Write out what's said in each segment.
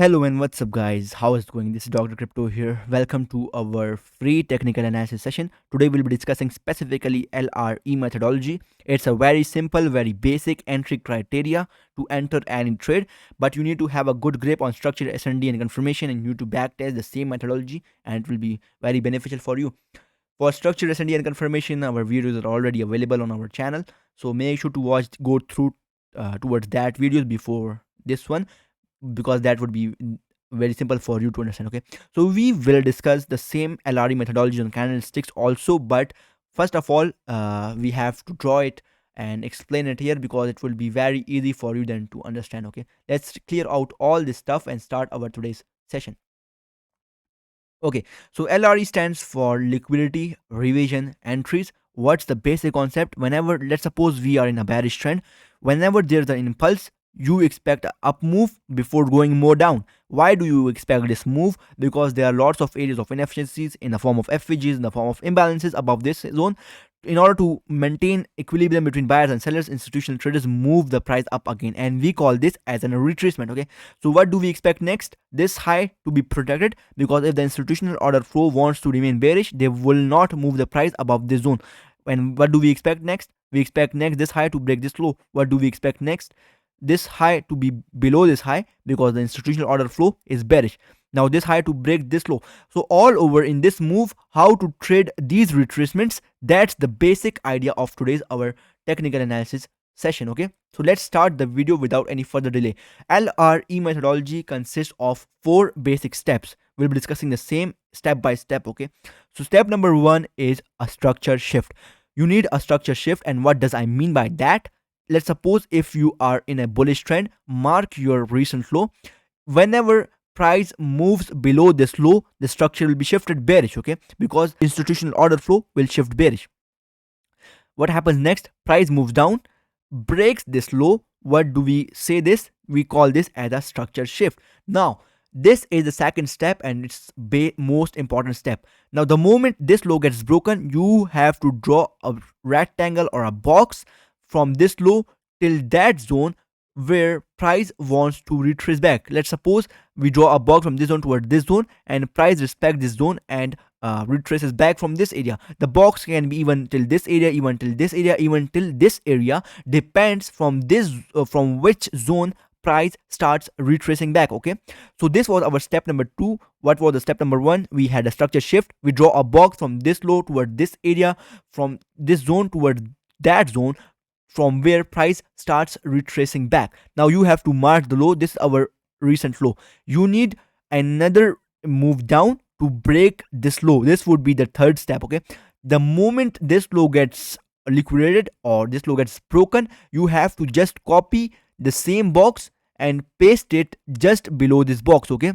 Hello and what's up guys, how is it going? This is Dr. Crypto here. Welcome to our free technical analysis session. Today we'll be discussing specifically LRE methodology. It's a very simple, very basic entry criteria to enter any trade, but you need to have a good grip on structured S&D and confirmation, and you need to backtest the same methodology, and it will be very beneficial for you. For structured S&D and confirmation, our videos are already available on our channel, so make sure to go through towards that videos before this one, because that would be very simple for you to understand. Okay, so we will discuss the same LRE methodology on candlesticks also, but first of all, we have to draw it and explain it here because it will be very easy for you then to understand. Okay, let's clear out all this stuff and start our today's session. Okay, so LRE stands for liquidity revision entries. What's the basic concept? Whenever, let's suppose we are in a bearish trend, whenever there's an impulse, you expect an up move before going more down. Why do you expect this move? Because there are lots of areas of inefficiencies in the form of FVGs, in the form of imbalances above this zone. In order to maintain equilibrium between buyers and sellers, institutional traders move the price up again, and we call this as an retracement. Okay, so what do we expect next? This high to be protected, because if the institutional order flow wants to remain bearish, they will not move the price above this zone. And what do we expect next? We expect next this high to break this low. What do we expect next? This high to be below this high, because the institutional order flow is bearish. Now this high to break this low. So all over in this move, how to trade these retracements, that's the basic idea of today's our technical analysis session. Okay, so let's start the video without any further delay. LRE methodology consists of 4 basic steps. We'll be discussing the same step by step. Okay, so step number 1 is a structure shift. You need a structure shift, and what does I mean by that? Let's suppose if you are in a bullish trend, mark your recent low. Whenever price moves below this low, the structure will be shifted bearish. Okay, because institutional order flow will shift bearish. What happens next? Price moves down, breaks this low. What do we say this? We call this as a structure shift. Now this is the second step, and it's most important step. Now the moment this low gets broken, you have to draw a rectangle or a box from this low till that zone where price wants to retrace back. Let's suppose we draw a box from this zone toward this zone, and price respect this zone and retraces back from this area. The box can be even till this area, even till this area, even till this area, depends from this from which zone price starts retracing back. Okay, so this was our step number 2. What was the step number 1? We had a structure shift. We draw a box from this low toward this area, from this zone toward that zone, from where price starts retracing back. Now you have to mark the low. This is our recent low. You need another move down to break this low. This would be the third step. Okay, the moment this low gets liquidated or this low gets broken, you have to just copy the same box and paste it just below this box. Okay,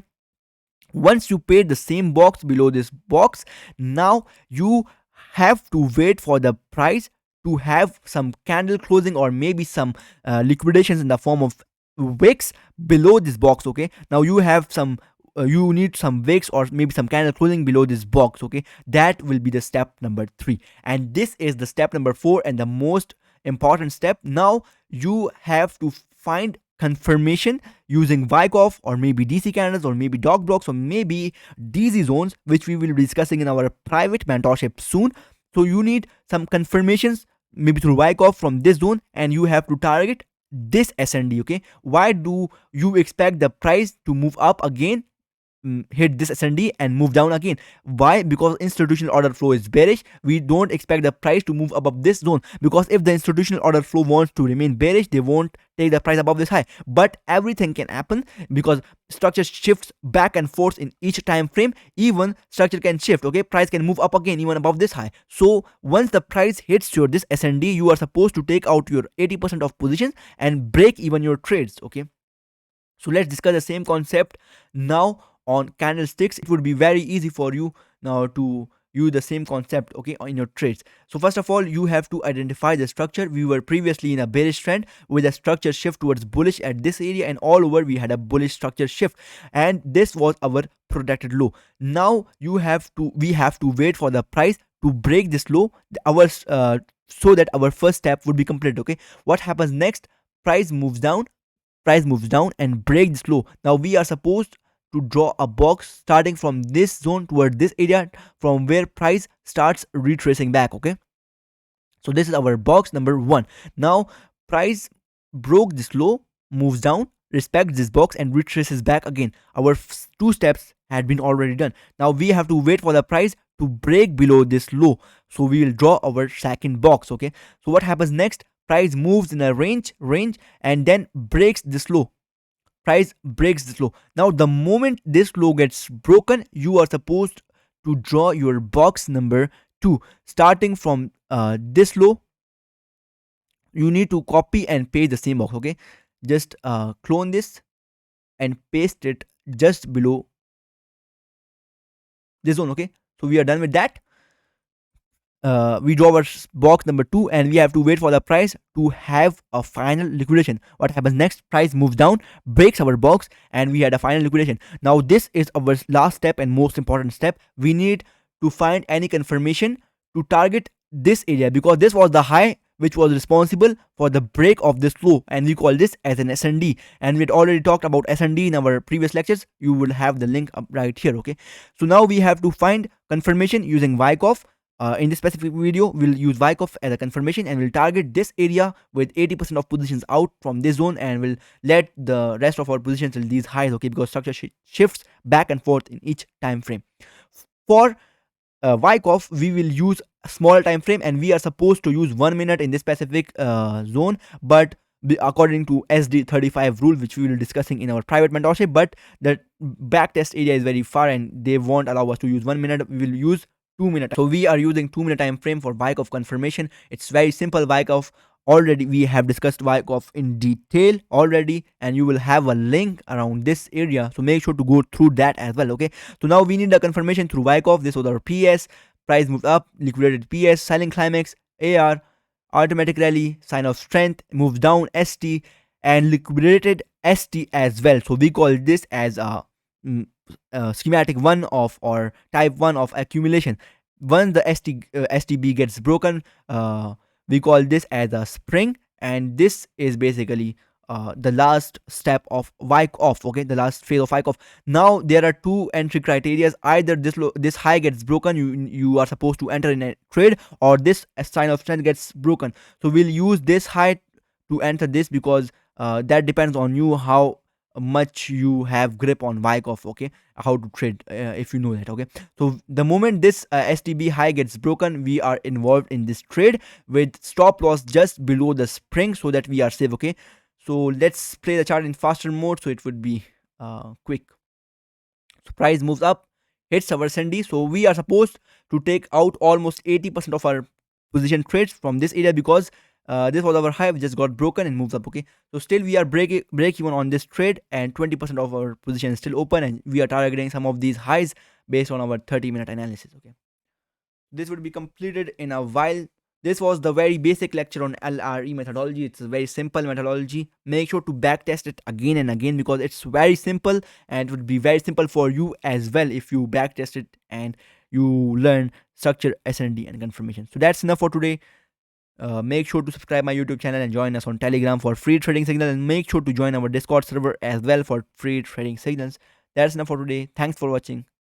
once you paste the same box below this box, now you have to wait for the price to have some candle closing or maybe some liquidations in the form of wicks below this box. Okay, now you have some you need some wicks or maybe some candle closing below this box. Okay, that will be the step number 3, and this is the step number 4 and the most important step. Now you have to find confirmation using Wyckoff or maybe DC candles or maybe dog blocks or maybe DZ zones, which we will be discussing in our private mentorship soon. So you need some confirmations maybe through Wyckoff from this zone, and you have to target this S&D. Okay, why do you expect the price to move up again, hit this S&D and move down again? Why? Because institutional order flow is bearish. We don't expect the price to move above this zone, because if the institutional order flow wants to remain bearish, they won't take the price above this high. But everything can happen because structure shifts back and forth in each time frame. Even structure can shift. Okay, price can move up again even above this high. So once the price hits your this S&D, you are supposed to take out your 80% of positions and break even your trades. Okay, so let's discuss the same concept now on candlesticks. It would be very easy for you now to use the same concept, okay, in your trades. So first of all, you have to identify the structure. We were previously in a bearish trend with a structure shift towards bullish at this area, and all over we had a bullish structure shift, and this was our protected low. Now we have to wait for the price to break this low, so that our first step would be complete. Okay, what happens next? Price moves down, price moves down and break this low. Now we are supposed to draw a box starting from this zone toward this area from where price starts retracing back. Okay, so this is our box number one. Now price broke this low, moves down, respects this box and retraces back again. Our two steps had been already done. Now we have to wait for the price to break below this low, so we will draw our second box. Okay, so what happens next? Price moves in a range and then breaks this low. Price breaks this low. Now the moment this low gets broken, you are supposed to draw your box number 2 starting from this low. You need to copy and paste the same box. Okay, just clone this and paste it just below this zone. Okay, so we are done with that. We draw our box number 2 and we have to wait for the price to have a final liquidation. What happens next? Price moves down, breaks our box and we had a final liquidation. Now this is our last step and most important step. We need to find any confirmation to target this area, because this was the high which was responsible for the break of this low, and we call this as an SND. And we had already talked about SND in our previous lectures. You will have the link up right here. Okay, so now we have to find confirmation using Wyckoff. In this specific video, we'll use Wyckoff as a confirmation and we'll target this area with 80% of positions out from this zone, and we'll let the rest of our positions till these highs. Okay, because structure shifts back and forth in each time frame. For Wyckoff, we will use a smaller time frame and we are supposed to use 1 minute in this specific zone, but according to SD35 rule, which we will be discussing in our private mentorship, but the backtest area is very far and they won't allow us to use 1 minute. We will use 2 minutes. So we are using 2 minute time frame for Wyckoff confirmation. It's very simple. Wyckoff, already we have discussed Wyckoff in detail already, and you will have a link around this area, so make sure to go through that as well. Okay, so now we need the confirmation through Wyckoff. This was our PS. Price moved up, liquidated PS, silent climax, AR, automatic rally, sign of strength, moves down, ST, and liquidated ST as well. So we call this as a schematic 1 of or type 1 of accumulation. Once the STB gets broken, we call this as a spring, and this is basically the last step of Wyckoff. Okay, the last phase of Wyckoff. Now there are two entry criteria. Either this high gets broken, you are supposed to enter in a trade, or this sign of strength gets broken. So we'll use this high to enter this, because that depends on you how much you have grip on Wyckoff. Okay, how to trade, if you know that. Okay, so the moment this STB high gets broken, we are involved in this trade with stop loss just below the spring, so that we are safe. Okay, so let's play the chart in faster mode so it would be quick. So price moves up, hits our SND, so we are supposed to take out almost 80% of our position trades from this area, because this was our high, we just got broken and moves up. Okay, so still we are break even on this trade, and 20% of our position is still open, and we are targeting some of these highs based on our 30-minute analysis. Okay, this would be completed in a while. This was the very basic lecture on LRE methodology. It's a very simple methodology. Make sure to backtest it again and again, because it's very simple, and it would be very simple for you as well if you backtest it and you learn structure, SND and confirmation. So that's enough for today. Make sure to subscribe my YouTube channel and join us on Telegram for free trading signals, and make sure to join our Discord server as well for free trading signals. That's enough for today. Thanks for watching.